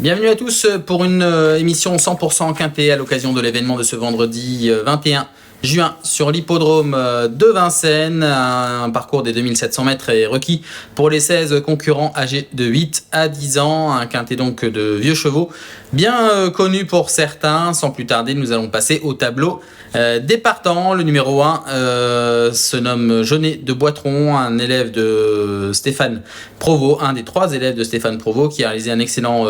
Bienvenue à tous pour une émission 100% quintet à l'occasion de l'événement de ce vendredi 21 juin sur l'hippodrome de Vincennes. Un parcours des 2700 mètres est requis pour les 16 concurrents âgés de 8 à 10 ans. Un quintet donc de vieux chevaux bien connu pour certains. Sans plus tarder, nous allons passer au tableau des partants. Le numéro 1 se nomme Jeunet de Boitron, un élève de Stéphane Provost, un des 3 élèves de Stéphane Provost, qui a réalisé un excellent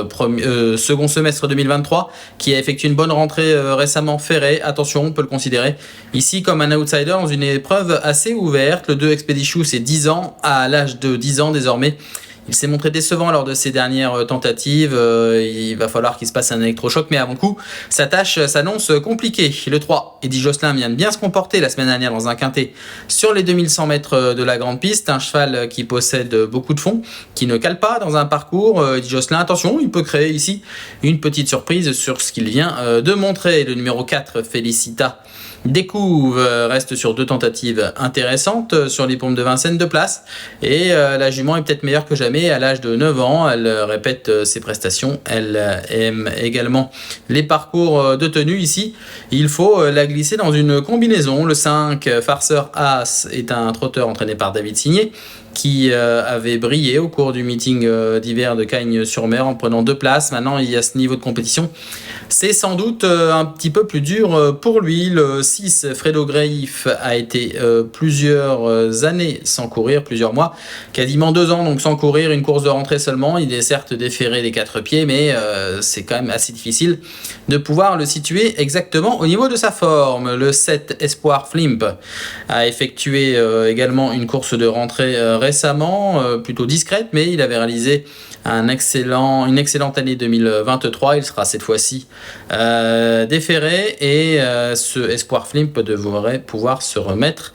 second semestre 2023, qui a effectué une bonne rentrée récemment ferrée. Attention, on peut le considérer ici comme un outsider dans une épreuve assez ouverte. Le 2 Expedichou, c'est 10 ans. À l'âge de 10 ans désormais, il s'est montré décevant lors de ses dernières tentatives. Il va falloir qu'il se passe un électrochoc, mais avant coup, sa tâche s'annonce compliquée. Le 3, Eddie Josselin, vient de bien se comporter la semaine dernière dans un quintet sur les 2100 mètres de la grande piste. Un cheval qui possède beaucoup de fond, qui ne cale pas dans un parcours. Eddie Josselin, attention, il peut créer ici une petite surprise sur ce qu'il vient de montrer. Le numéro 4, Félicita Découvre, reste sur 2 tentatives intéressantes sur les pompes de Vincennes de place, et la jument est peut-être meilleure que jamais à l'âge de 9 ans. Elle répète ses prestations, elle aime également les parcours de tenue. Ici, il faut la glisser dans une combinaison. Le 5, Farceur As, est un trotteur entraîné par David Signé, qui avait brillé au cours du meeting d'hiver de Cagnes-sur-Mer en prenant 2 places. Maintenant, il y a ce niveau de compétition, c'est sans doute un petit peu plus dur pour lui. Le 6, Fredo Greif, a été plusieurs années sans courir, plusieurs mois, quasiment 2 ans donc sans courir, une course de rentrée seulement. Il est certes déféré des 4 pieds, mais c'est quand même assez difficile de pouvoir le situer exactement au niveau de sa forme. Le 7, Espoir Flimp, a effectué également une course de rentrée récemment, plutôt discrète, mais il avait réalisé une excellente année 2023. Il sera cette fois-ci déféré, et ce Espoir Flimp devrait pouvoir se remettre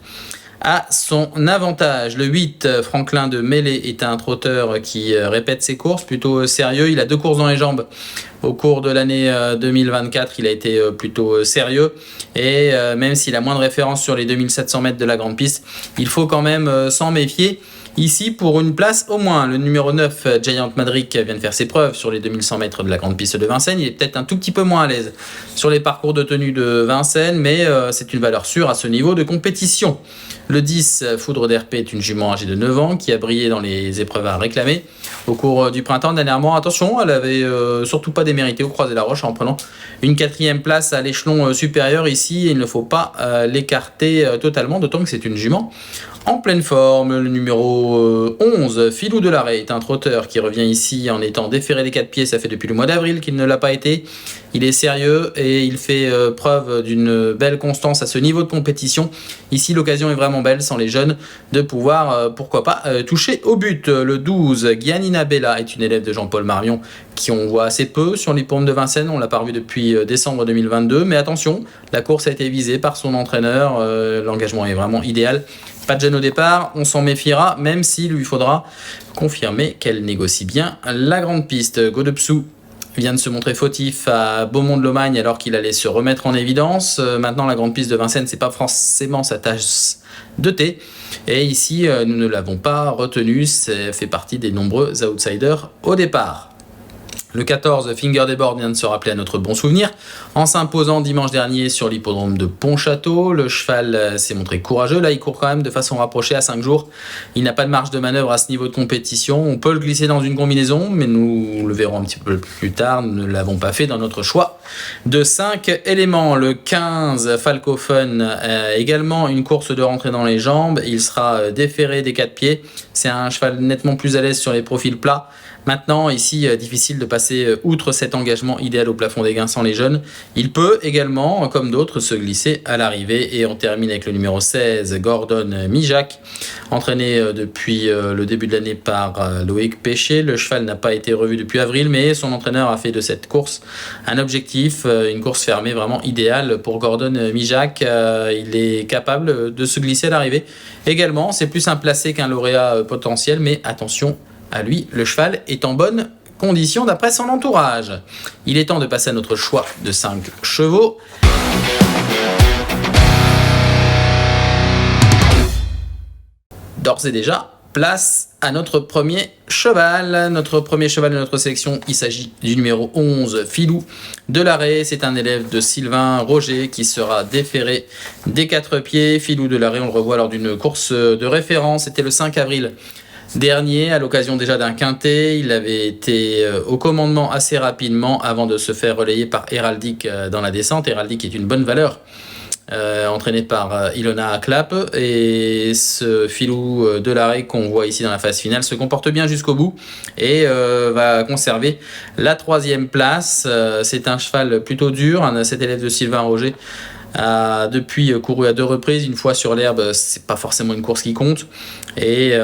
à son avantage. Le 8, Franklin de Mêlée, est un trotteur qui répète ses courses, plutôt sérieux. Il a 2 courses dans les jambes au cours de l'année 2024. Il a été plutôt sérieux, et même s'il a moins de références sur les 2700 mètres de la grande piste, il faut quand même s'en méfier ici pour une place au moins. Le numéro 9, Giant Madric, vient de faire ses preuves sur les 2100 mètres de la grande piste de Vincennes. Il est peut-être un tout petit peu moins à l'aise sur les parcours de tenue de Vincennes, mais c'est une valeur sûre à ce niveau de compétition. Le 10, Foudre d'RP, est une jument âgée de 9 ans qui a brillé dans les épreuves à réclamer au cours du printemps dernièrement. Attention, elle avait surtout pas démérité au Croisé la Roche en prenant une 4e place à l'échelon supérieur. Ici, il ne faut pas l'écarter totalement, d'autant que c'est une jument en pleine forme. Le numéro 11, Filou de l'Arrêt, est un trotteur qui revient ici en étant déféré des 4 pieds. Ça fait depuis le mois d'avril qu'il ne l'a pas été. Il est sérieux et il fait preuve d'une belle constance à ce niveau de compétition. Ici, l'occasion est vraiment belle, sans les jeunes, de pouvoir, pourquoi pas, toucher au but. Le 12, Giannina Bella, est une élève de Jean-Paul Marion qui on voit assez peu sur les pompes de Vincennes. On l'a pas revu depuis décembre 2022, mais attention, la course a été visée par son entraîneur. L'engagement est vraiment idéal. Pas de gêne au départ, on s'en méfiera, même s'il lui faudra confirmer qu'elle négocie bien la grande piste. Godepsou vient de se montrer fautif à Beaumont-de-Lomagne alors qu'il allait se remettre en évidence. Maintenant, la grande piste de Vincennes, c'est pas forcément sa tasse de thé. Et ici, nous ne l'avons pas retenu. Ça fait partie des nombreux outsiders au départ. Le 14, Finger des Bords, vient de se rappeler à notre bon souvenir en s'imposant dimanche dernier sur l'hippodrome de Pontchâteau. Le cheval s'est montré courageux. Là, il court quand même de façon rapprochée à 5 jours. Il n'a pas de marge de manœuvre à ce niveau de compétition. On peut le glisser dans une combinaison, mais nous le verrons un petit peu plus tard. Nous ne l'avons pas fait dans notre choix de 5 éléments. Le 15, Falco Fun, également une course de rentrée dans les jambes. Il sera déféré des 4 pieds. C'est un cheval nettement plus à l'aise sur les profils plats. Maintenant, ici, difficile de passer outre cet engagement idéal au plafond des gains sans les jeunes. Il peut également, comme d'autres, se glisser à l'arrivée. Et on termine avec le numéro 16, Gordon Mijac, entraîné depuis le début de l'année par Loïc Péché. Le cheval n'a pas été revu depuis avril, mais son entraîneur a fait de cette course un objectif, une course fermée vraiment idéale pour Gordon Mijac. Il est capable de se glisser à l'arrivée. Également, c'est plus un placé qu'un lauréat potentiel, mais attention à lui, le cheval est en bonne condition d'après son entourage. Il est temps de passer à notre choix de 5 chevaux. D'ores et déjà, place à notre premier cheval. Notre premier cheval de notre sélection, il s'agit du numéro 11, Filou de l'Arrêt. C'est un élève de Sylvain Roger qui sera déféré des 4 pieds. Filou de l'Arrêt, on le revoit lors d'une course de référence. C'était le 5 avril dernier, à l'occasion déjà d'un quintet. Il avait été au commandement assez rapidement avant de se faire relayer par Héraldique dans la descente. Héraldique est une bonne valeur. Entraîné par Ilona Clapp, et ce Filou de l'Arrêt qu'on voit ici dans la phase finale se comporte bien jusqu'au bout et va conserver la 3e place. C'est un cheval plutôt dur, cet élève de Sylvain Roger a depuis couru à 2 reprises, une fois sur l'herbe, c'est pas forcément une course qui compte, et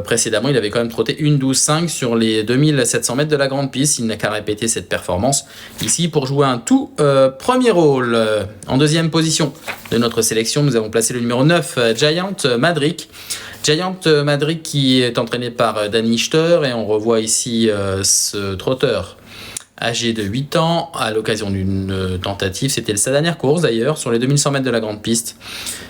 précédemment il avait quand même trotté une 12-5 sur les 2700 mètres de la grande piste. Il n'a qu'à répéter cette performance ici pour jouer un tout premier rôle. En 2e position de notre sélection, nous avons placé le numéro 9, Giant Madrick. Giant Madrick qui est entraîné par Danny Hichter, et on revoit ici ce trotteur âgé de 8 ans, à l'occasion d'une tentative. C'était sa dernière course d'ailleurs, sur les 2100 mètres de la grande piste.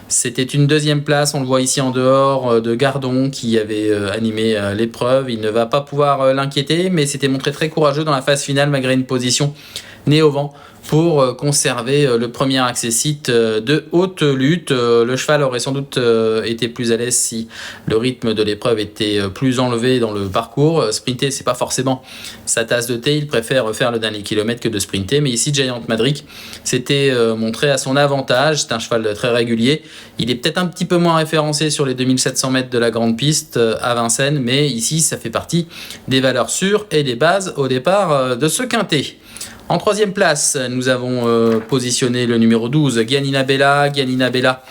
C'était une 2e place, on le voit ici en dehors de Gardon qui avait animé l'épreuve. Il ne va pas pouvoir l'inquiéter, mais s'était montré très courageux dans la phase finale malgré une position nez au vent pour conserver le premier accessite de haute lutte. Le cheval aurait sans doute été plus à l'aise si le rythme de l'épreuve était plus enlevé dans le parcours. Sprinter, c'est pas forcément sa tasse de thé. Il préfère faire le dernier kilomètre que de sprinter. Mais ici, Giant Madrick s'était montré à son avantage. C'est un cheval très régulier. Il est peut-être un petit peu moins référencé sur les 2700 mètres de la grande piste à Vincennes, mais ici, ça fait partie des valeurs sûres et des bases au départ de ce quintet. En 3e place, nous avons positionné le numéro 12, Giannina Bella. Giannina Bella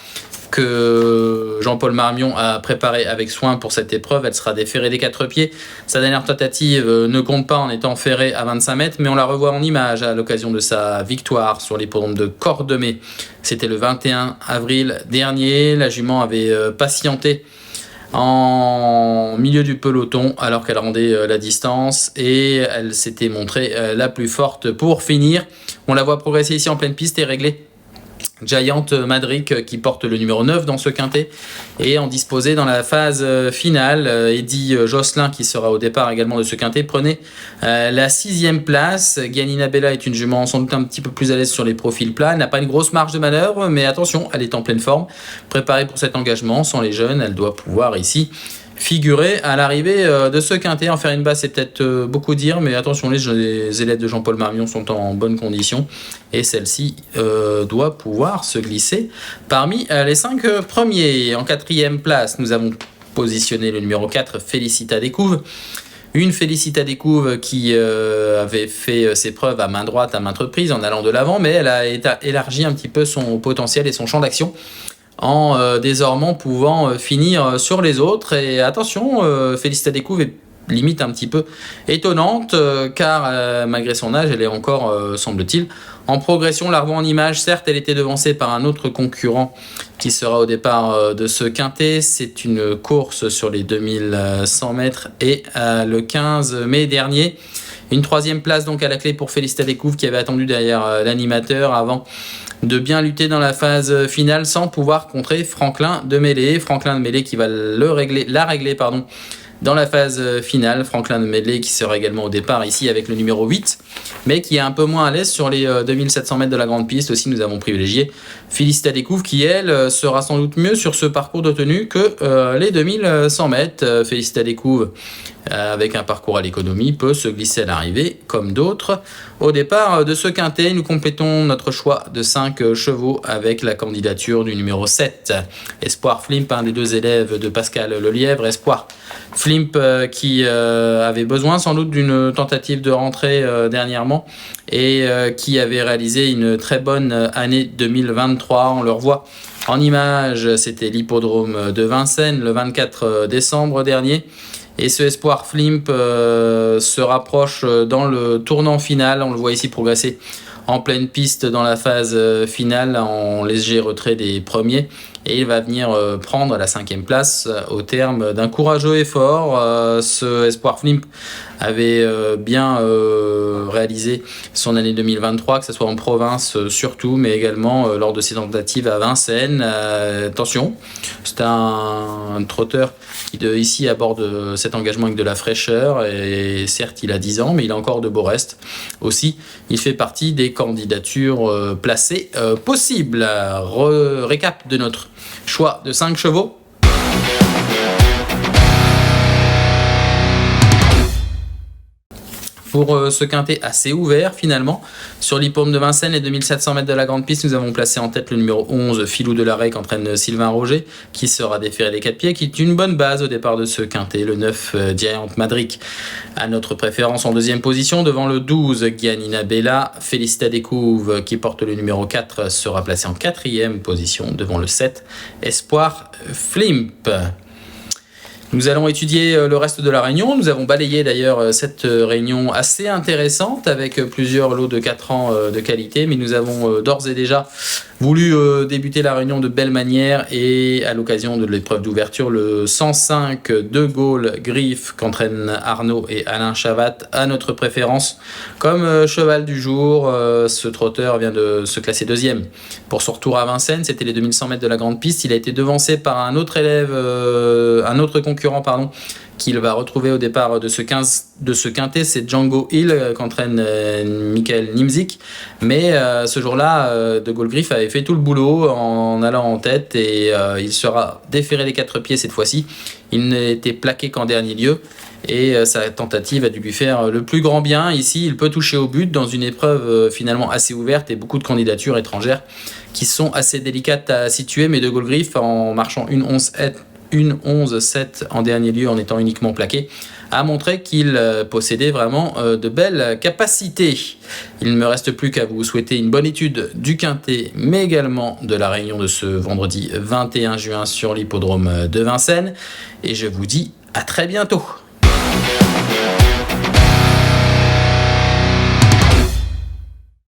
que Jean-Paul Marmion a préparé avec soin pour cette épreuve. Elle sera déférée des 4 pieds. Sa dernière tentative ne compte pas en étant ferrée à 25 mètres, mais on la revoit en image à l'occasion de sa victoire sur l'hippodrome de Cordemais. C'était le 21 avril dernier. La jument avait patienté en milieu du peloton alors qu'elle rendait la distance, et elle s'était montrée la plus forte pour finir. On la voit progresser ici en pleine piste et régler Giant Madrick qui porte le numéro 9 dans ce quintet et en disposer dans la phase finale. Eddy Josselin, qui sera au départ également de ce quintet, prenait la 6e place. Giannina Bella est une jument sans doute un petit peu plus à l'aise sur les profils plats. Elle n'a pas une grosse marge de manœuvre, mais attention, elle est en pleine forme. Préparée pour cet engagement, sans les jeunes, elle doit pouvoir ici figurer à l'arrivée de ce quintet. En faire une base, c'est peut-être beaucoup dire, mais attention, les élèves de Jean-Paul Marmion sont en bonne condition et celle-ci doit pouvoir se glisser parmi les 5 premiers. En 4e place, nous avons positionné le numéro 4, Félicita Descouves. Une Félicita Descouves qui avait fait ses preuves à main droite à maintes reprises en allant de l'avant, mais elle a élargi un petit peu son potentiel et son champ d'action en désormais pouvant finir sur les autres. Et attention, Félicita Descouves est limite un petit peu étonnante car malgré son âge, elle est encore, semble-t-il, en progression. La revoit en image, certes, elle était devancée par un autre concurrent qui sera au départ de ce quintet. C'est une course sur les 2100 mètres et le 15 mai dernier. Une 3e place donc à la clé pour Félicita Descouves qui avait attendu derrière l'animateur avant de bien lutter dans la phase finale sans pouvoir contrer Franklin de Mêlée. Franklin de Mêlée qui va la régler dans la phase finale. Franklin de Mêlée qui sera également au départ ici avec le numéro 8, mais qui est un peu moins à l'aise sur les 2700 mètres de la grande piste. Aussi, nous avons privilégié Félicita Descouves qui, elle, sera sans doute mieux sur ce parcours de tenue que les 2100 mètres. Félicita Descouves, avec un parcours à l'économie, peut se glisser à l'arrivée comme d'autres. Au départ de ce quintet, nous complétons notre choix de 5 chevaux avec la candidature du numéro 7, Espoir Flimp, un des 2 élèves de Pascal Lelièvre. Espoir Flimp qui avait besoin sans doute d'une tentative de rentrée dernièrement et qui avait réalisé une très bonne année 2023. On le revoit en image, c'était l'hippodrome de Vincennes le 24 décembre dernier. Et ce Espoir Flimp se rapproche dans le tournant final. On le voit ici progresser en pleine piste dans la phase finale en léger retrait des premiers. et il va venir prendre la 5e place au terme d'un courageux effort. Ce Espoir Flimp avait bien réalisé son année 2023, que ce soit en province surtout, mais également lors de ses tentatives à Vincennes. Attention, c'est un trotteur qui ici aborde cet engagement avec de la fraîcheur, et certes il a 10 ans, mais il a encore de beaux restes. Aussi, il fait partie des candidatures placées possibles. Récap de notre choix de 5 chevaux. Pour ce quintet assez ouvert finalement, sur l'hippodrome de Vincennes, les 2700 mètres de la grande piste, nous avons placé en tête le numéro 11, Filou de l'Arrêt, qu'entraîne Sylvain Roger, qui sera déféré des 4 pieds, qui est une bonne base au départ de ce quintet. Le 9, Giant Madric, à notre préférence en 2e position, devant le 12, Giannina Bella. Félicita Découve, qui porte le numéro 4, sera placé en 4e position, devant le 7, Espoir Flimp. Nous allons étudier le reste de la réunion. Nous avons balayé d'ailleurs cette réunion assez intéressante avec plusieurs lots de 4 ans de qualité, mais nous avons d'ores et déjà voulu débuter la réunion de belle manière, et à l'occasion de l'épreuve d'ouverture, le 105 De Gaulle Griffe qu'entraînent Arnaud et Alain Chavat à notre préférence comme cheval du jour. Ce trotteur vient de se classer 2e pour son retour à Vincennes. C'était les 2100 mètres de la grande piste. Il a été devancé par un autre élève, un autre concurrent, qu'il va retrouver au départ de ce quintet. C'est Django Hill qu'entraîne Michael Nimzik, mais ce jour-là, De Gaulle Griffe avait fait tout le boulot en allant en tête, et il sera déféré des 4 pieds cette fois-ci. Il n'était plaqué qu'en dernier lieu, et sa tentative a dû lui faire le plus grand bien. Ici, il peut toucher au but dans une épreuve finalement assez ouverte, et beaucoup de candidatures étrangères qui sont assez délicates à situer, mais De Gaulle Griffe, en marchant une 11-7 en dernier lieu, en étant uniquement plaqué, a montré qu'il possédait vraiment de belles capacités. Il ne me reste plus qu'à vous souhaiter une bonne étude du quintet, mais également de la réunion de ce vendredi 21 juin sur l'hippodrome de Vincennes, et je vous dis à très bientôt.